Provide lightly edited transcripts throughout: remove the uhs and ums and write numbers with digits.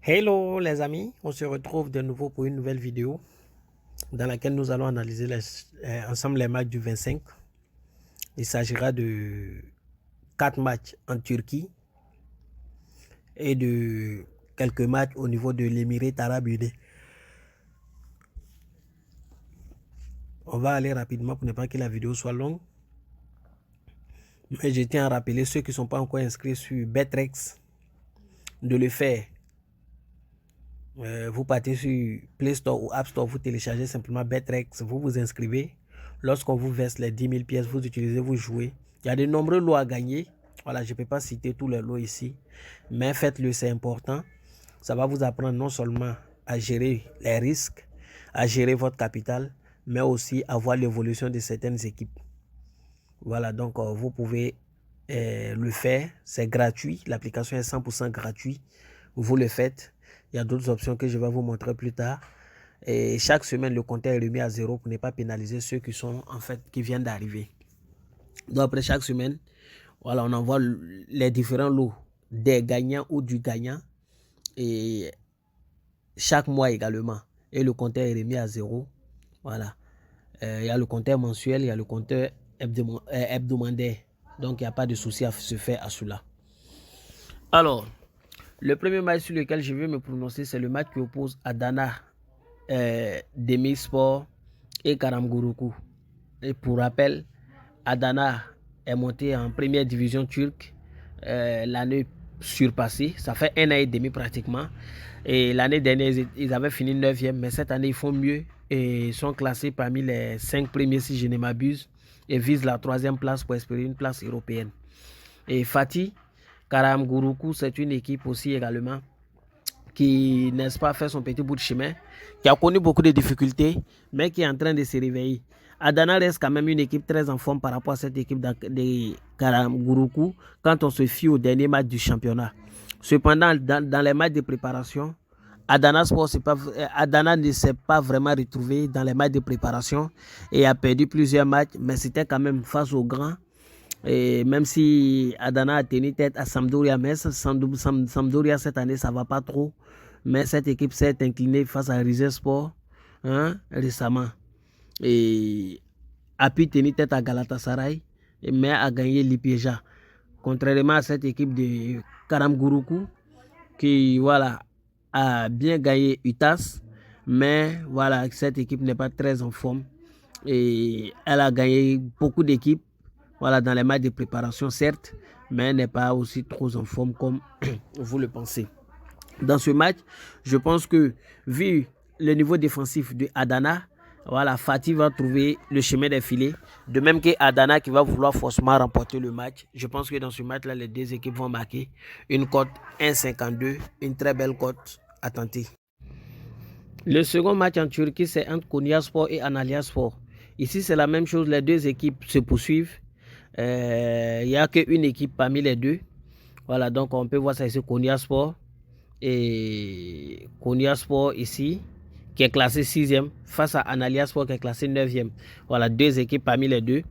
Hello les amis, on se retrouve de nouveau pour une nouvelle vidéo dans laquelle nous allons analyser ensemble les matchs du 25. Il s'agira de 4 matchs en Turquie et de quelques matchs au niveau de l'Émirat arabe uni. On va aller rapidement pour ne pas que la vidéo soit longue. Mais je tiens à rappeler ceux qui ne sont pas encore inscrits sur Betrex de le faire. Vous partez sur Play Store ou App Store, vous téléchargez simplement Betrex, vous vous inscrivez. Lorsqu'on vous verse les 10 000 pièces, vous utilisez, vous jouez. Il y a de nombreux lots à gagner. Voilà, je ne peux pas citer tous les lots ici, mais faites-le, c'est important. Ça va vous apprendre non seulement à gérer les risques, à gérer votre capital, mais aussi à voir l'évolution de certaines équipes. Voilà, donc vous pouvez le faire, c'est gratuit. L'application est 100% gratuite. Vous le faites. Il y a d'autres options que je vais vous montrer plus tard. Et chaque semaine, le compteur est remis à 0 pour ne pas pénaliser ceux qui sont qui viennent d'arriver. Donc après chaque semaine, voilà, on envoie les différents lots des gagnants ou du gagnant. Et chaque mois également. Et le compteur est remis à 0. Voilà. Il y a le compteur mensuel, il y a le compteur hebdomadaire. Donc il n'y a pas de souci à se faire à cela. Alors, le premier match sur lequel je vais me prononcer, c'est le match qui oppose Adana Demirspor et Karamguruku. Et pour rappel, Adana est monté en première division turque l'année surpassée. Ça fait 1 an et demi pratiquement. Et l'année dernière, ils avaient fini 9e, mais cette année, ils font mieux et sont classés parmi les 5 premiers, si je ne m'abuse, et visent la 3e place pour espérer une place européenne. Et Fatih Karamguruku, c'est une équipe aussi également qui, n'est-ce pas, fait son petit bout de chemin, qui a connu beaucoup de difficultés, mais qui est en train de se réveiller. Adana reste quand même une équipe très en forme par rapport à cette équipe de Karamguruku quand on se fie au dernier match du championnat. Cependant, dans les matchs de préparation, Adana ne s'est pas vraiment retrouvé dans les matchs de préparation et a perdu plusieurs matchs, mais c'était quand même face aux grands. Et même si Adana a tenu tête à Sampdoria, mais Sampdoria cette année, ça ne va pas trop. Mais cette équipe s'est inclinée face à Rizespor récemment. Et a pu tenir tête à Galatasaray, mais a gagné Lipieja. Contrairement à cette équipe de Karamguruku, qui voilà, a bien gagné UTAS, mais voilà, cette équipe n'est pas très en forme. Et elle a gagné beaucoup d'équipes voilà, dans les matchs de préparation, certes, mais elle n'est pas aussi trop en forme comme vous le pensez. Dans ce match, je pense que vu le niveau défensif de Adana, voilà, Fatih va trouver le chemin des filets. De même que Adana qui va vouloir forcément remporter le match. Je pense que dans ce match-là, les deux équipes vont marquer une cote 1,52, une très belle cote à tenter. Le second match en Turquie, c'est entre Konyaspor et Antalyaspor. Ici, c'est la même chose, les deux équipes se poursuivent. Il n'y a qu'une équipe parmi les deux. Voilà, donc on peut voir ça ici, Konyaspor. Et Konyaspor ici, qui est classé 6e, face à Antalyaspor qui est classé 9e. Voilà, deux équipes parmi les deux.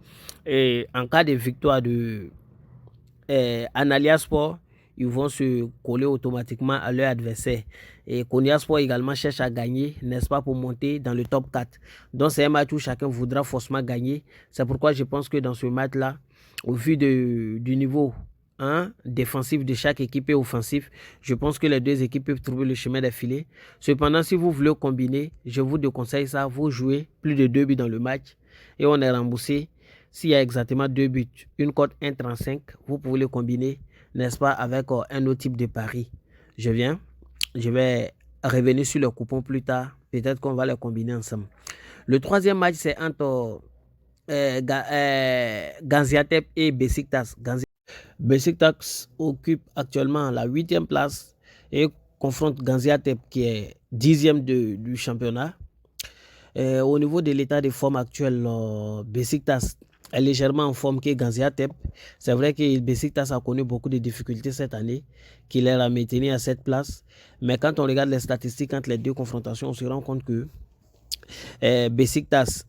Et en cas de victoire de Antalyaspor, ils vont se coller automatiquement à leur adversaire. Et Konyaspor également cherche à gagner, n'est-ce pas, pour monter dans le top 4. Donc c'est un match où chacun voudra forcément gagner. C'est pourquoi je pense que dans ce match-là, au vu du niveau défensif de chaque équipe et offensif, je pense que les deux équipes peuvent trouver le chemin des filets. Cependant, si vous voulez combiner, je vous déconseille ça. Vous jouez plus de 2 buts dans le match et on est remboursé. S'il y a exactement 2 buts, une cote 1,35, vous pouvez le combiner, n'est-ce pas, avec un autre type de pari. Je vais revenir sur le coupon plus tard. Peut-être qu'on va les combiner ensemble. Le troisième match, c'est entre Gaziantep et Besiktas. Besiktas occupe actuellement la 8e place et confronte Gaziantep qui est 10e du championnat. Au niveau de l'état de forme actuel, Besiktas est légèrement en forme que Gaziantep. C'est vrai que Besiktas a connu beaucoup de difficultés cette année, qui les a maintenus à cette place. Mais quand on regarde les statistiques entre les deux confrontations, on se rend compte que Besiktas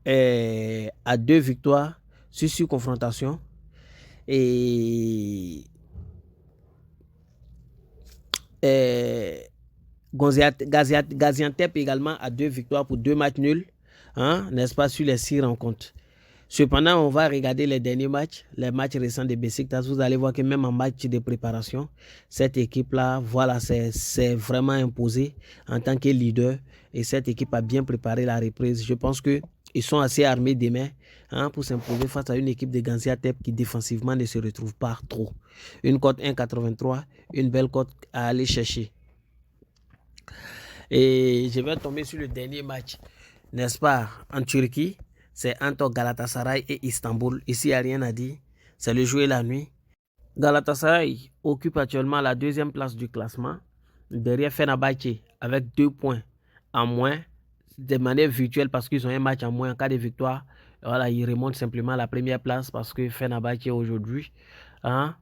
a 2 victoires sur 6 confrontations. Et Gaziantep également à 2 victoires pour 2 matchs nuls, hein, n'est-ce pas, sur les 6 rencontres. Cependant, on va regarder les derniers matchs, les matchs récents de Besiktas. Vous allez voir que même en match de préparation, cette équipe-là, voilà, c'est vraiment imposé en tant que leader. Et cette équipe a bien préparé la reprise. Je pense qu'ils sont assez armés demain, hein, pour s'imposer face à une équipe de Gaziantep qui défensivement ne se retrouve pas trop. Une cote 1,83, une belle cote à aller chercher. Et je vais tomber sur le dernier match, n'est-ce pas, en Turquie. C'est entre Galatasaray et Istanbul. Ici, il n'y a rien à dire. C'est le jour et la nuit. Galatasaray occupe actuellement la 2e place du classement, derrière Fenerbahçe, avec 2 points en moins, de manière virtuelle parce qu'ils ont un match en moins en cas de victoire. Voilà, ils remontent simplement à la 1e place parce que Fenerbahçe aujourd'hui, hein,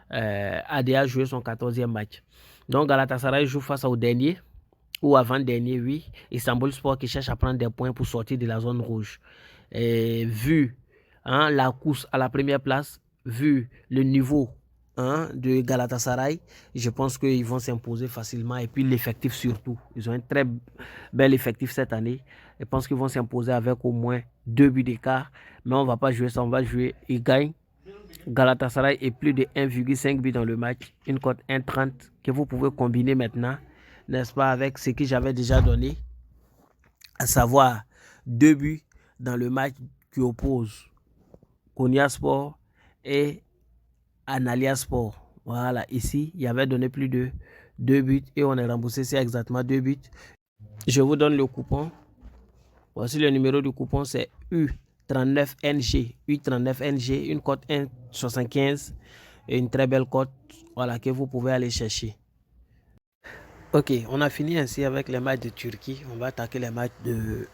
a déjà joué son 14e match. Donc Galatasaray joue face au dernier, ou avant-dernier, oui, Istanbul Sport qui cherche à prendre des points pour sortir de la zone rouge. Et vu, hein, la course à la 1e place, vu le niveau, hein, de Galatasaray, je pense qu'ils vont s'imposer facilement. Et puis l'effectif surtout, ils ont un très bel effectif cette année. Je pense qu'ils vont s'imposer avec au moins 2 buts d'écart. Mais on ne va pas jouer ça, on va jouer, ils gagnent. Galatasaray est plus de 1,5 buts dans le match, une cote 1,30 que vous pouvez combiner maintenant, n'est-ce pas, avec ce que j'avais déjà donné, à savoir 2 buts dans le match qui oppose Konyaspor et Antalyaspor. Voilà, ici, il y avait donné plus de 2 buts et on est remboursé, c'est exactement 2 buts. Je vous donne le coupon. Voici le numéro du coupon, c'est U39NG. U39NG, une cote 1,75 et une très belle cote, voilà, que vous pouvez aller chercher. Ok, on a fini ainsi avec les matchs de Turquie. On va attaquer les matchs de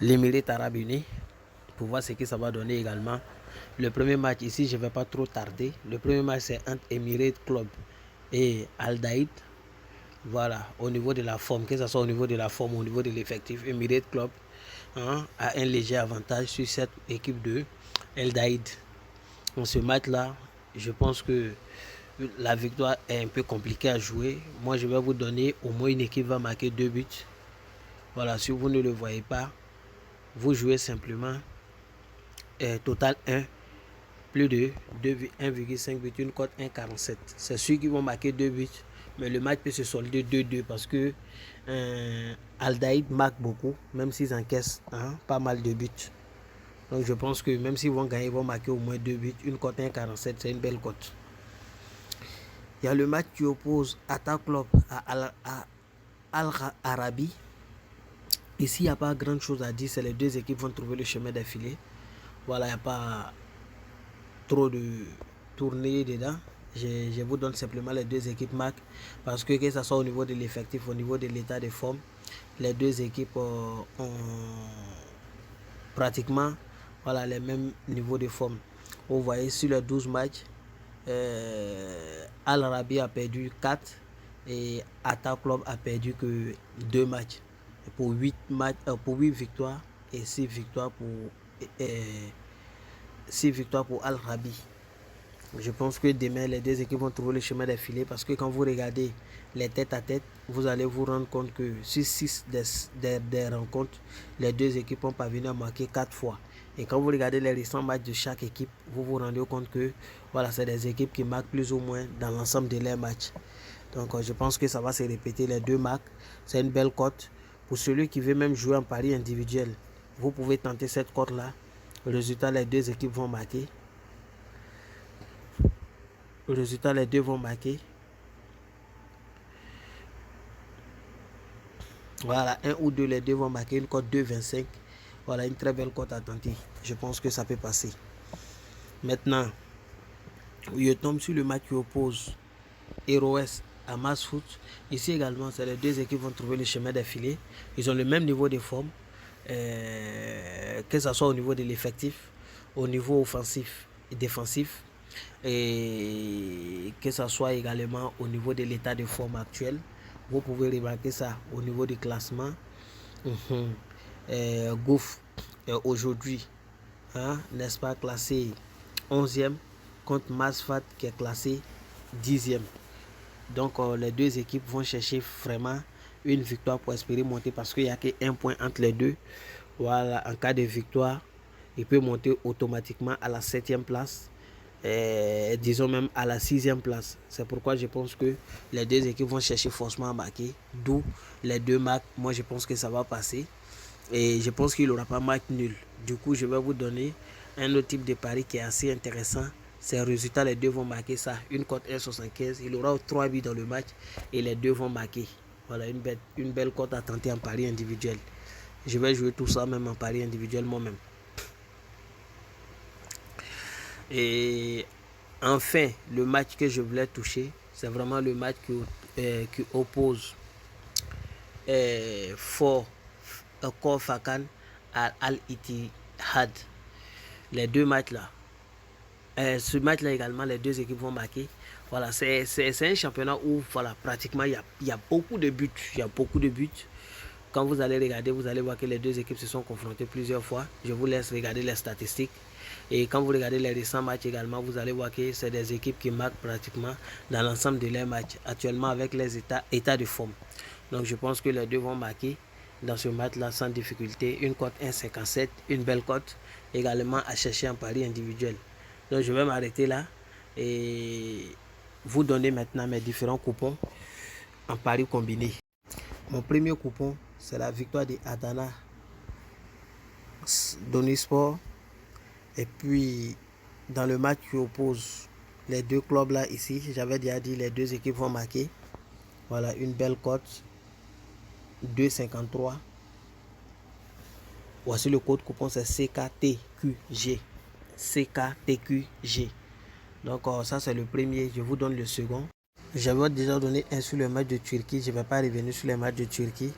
l'Émirats Arabes Unis pour voir ce que ça va donner également. Le premier match ici, je ne vais pas trop tarder. Le premier match, c'est entre Emirates Club et Al Daïd. Voilà, au niveau de la forme, que ce soit au niveau de la forme, au niveau de l'effectif, Emirates Club, hein, a un léger avantage sur cette équipe de Al Daïd. Dans ce match-là, je pense que la victoire est un peu compliquée à jouer. Moi, je vais vous donner au moins une équipe va marquer 2 buts. Voilà, si vous ne le voyez pas, vous jouez simplement total 1, plus de 1,5 buts, une cote 1,47. C'est ceux qui vont marquer 2 buts, mais le match peut se solder 2-2 parce que Al Daïd marque beaucoup, même s'ils encaissent, hein, pas mal de buts. Donc je pense que même s'ils vont gagner, ils vont marquer au moins 2 buts. Une cote 1,47, c'est une belle cote. Il y a le match qui oppose Atta Club à Al-Arabi. Ici, il n'y a pas grand chose à dire. C'est les deux équipes vont trouver le chemin d'affilée. Voilà, il n'y a pas trop de tournées dedans. Je vous donne simplement les deux équipes marquent. Parce que ce soit au niveau de l'effectif, au niveau de l'état de forme, les deux équipes ont pratiquement, voilà, les mêmes niveaux de forme. Vous voyez sur les 12 matchs, Al-Arabi a perdu 4 et Atta Club a perdu que 2 matchs. Pour 8 victoires et 6 victoires pour Al-Arabi. Je pense que demain, les deux équipes vont trouver le chemin d'affilée parce que quand vous regardez les têtes à tête, vous allez vous rendre compte que sur 6 des rencontres, les deux équipes ont parvenu à marquer 4 fois. Et quand vous regardez les récents matchs de chaque équipe, vous vous rendez compte que voilà, c'est des équipes qui marquent plus ou moins dans l'ensemble de leurs matchs. Donc je pense que ça va se répéter, les deux marques. C'est une belle cote. Pour celui qui veut même jouer en pari individuel, vous pouvez tenter cette cote-là. Le résultat, les deux équipes vont marquer. Le résultat, les deux vont marquer. Voilà, un ou deux, les deux vont marquer. Une cote 2,25. Voilà, une très belle cote à tenter. Je pense que ça peut passer. Maintenant, je tombe sur le match qui oppose Héroès à Masfoot. Ici également, c'est les deux équipes vont trouver le chemin d'affilée. Ils ont le même niveau de forme, que ce soit au niveau de l'effectif, au niveau offensif et défensif, et que ce soit également au niveau de l'état de forme actuel. Vous pouvez remarquer ça au niveau du classement. Gouffre aujourd'hui, hein, n'est-ce pas, classé 11e contre Masfat qui est classé 10e. Donc les deux équipes vont chercher vraiment une victoire pour espérer monter parce qu'il n'y a qu'un point entre les deux. Voilà, en cas de victoire, il peut monter automatiquement à la 7e place. Disons même à la 6e place. C'est pourquoi je pense que les deux équipes vont chercher forcément à marquer. D'où les deux marques. Moi, je pense que ça va passer. Et je pense qu'il n'aura pas match nul. Du coup, je vais vous donner un autre type de pari qui est assez intéressant. Ces résultats, les deux vont marquer ça. Une cote 1,75. Il aura 3 buts dans le match et les deux vont marquer. Voilà, une belle cote à tenter en pari individuel. Je vais jouer tout ça même en pari individuel moi-même. Et enfin, le match que je voulais toucher, c'est vraiment le match qui oppose Khor Fakkan à Al-Ittihad. Les deux matchs là. Ce match là également, les deux équipes vont marquer. Voilà, c'est un championnat où voilà, pratiquement il y a beaucoup de buts. Il y a beaucoup de buts. Quand vous allez regarder, vous allez voir que les deux équipes se sont confrontées plusieurs fois. Je vous laisse regarder les statistiques. Et quand vous regardez les récents matchs également, vous allez voir que c'est des équipes qui marquent pratiquement dans l'ensemble de leurs matchs, actuellement avec les états de forme. Donc je pense que les deux vont marquer dans ce match-là sans difficulté. Une cote 1,57, une belle cote également à chercher en pari individuel. Donc je vais m'arrêter là et vous donner maintenant mes différents coupons en pari combiné. Mon premier coupon, c'est la victoire de Adana Donispor. Et puis, dans le match qui oppose les deux clubs là ici, j'avais déjà dit les deux équipes vont marquer. Voilà, une belle cote. 2,53. Voici le code coupon, c'est CKTQG. CKTQG. Donc, ça, c'est le premier. Je vous donne le second. J'avais déjà donné un sur le match de Turquie. Je ne vais pas revenir sur les matchs de Turquie.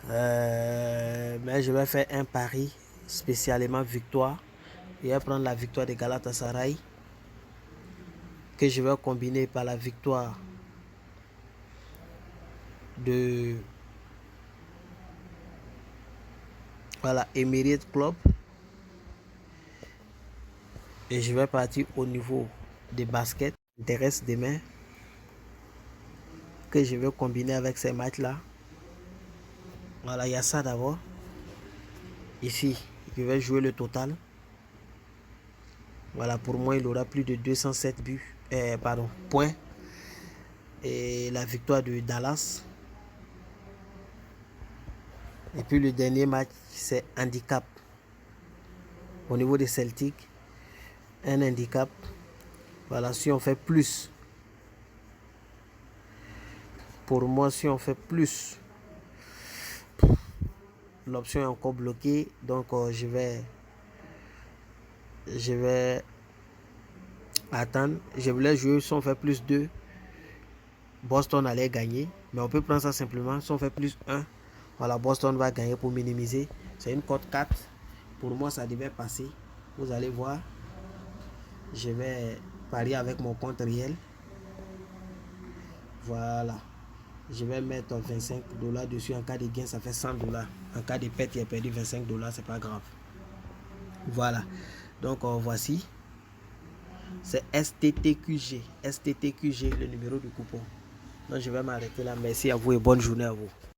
Mais je vais faire un pari spécialement victoire. Je vais prendre la victoire de Galatasaray que je vais combiner par la victoire de voilà, Emirates Club. Et je vais partir au niveau des baskets. Intéresse demain que je vais combiner avec ces matchs là. Voilà, il y a ça d'abord. Ici, je vais jouer le total. Voilà, pour moi, il aura plus de 207 points. Et la victoire de Dallas. Et puis le dernier match, c'est handicap. Au niveau des Celtics, un handicap. Voilà, si on fait plus. Pour moi, si on fait plus, l'option est encore bloquée. Donc, je vais attendre. Je voulais jouer si on fait plus 2. Boston allait gagner. Mais on peut prendre ça simplement. Si on fait plus 1, voilà, Boston va gagner pour minimiser. C'est une cote 4. Pour moi, ça devait passer. Vous allez voir. Je vais parier avec mon compte réel. Voilà. Je vais mettre 25 $ dessus. En cas de gain, ça fait 100 $. En cas de perte, il a perdu 25 $. C'est pas grave. Voilà. Donc, voici. C'est STTQG. STTQG, le numéro du coupon. Donc, je vais m'arrêter là. Merci à vous et bonne journée à vous.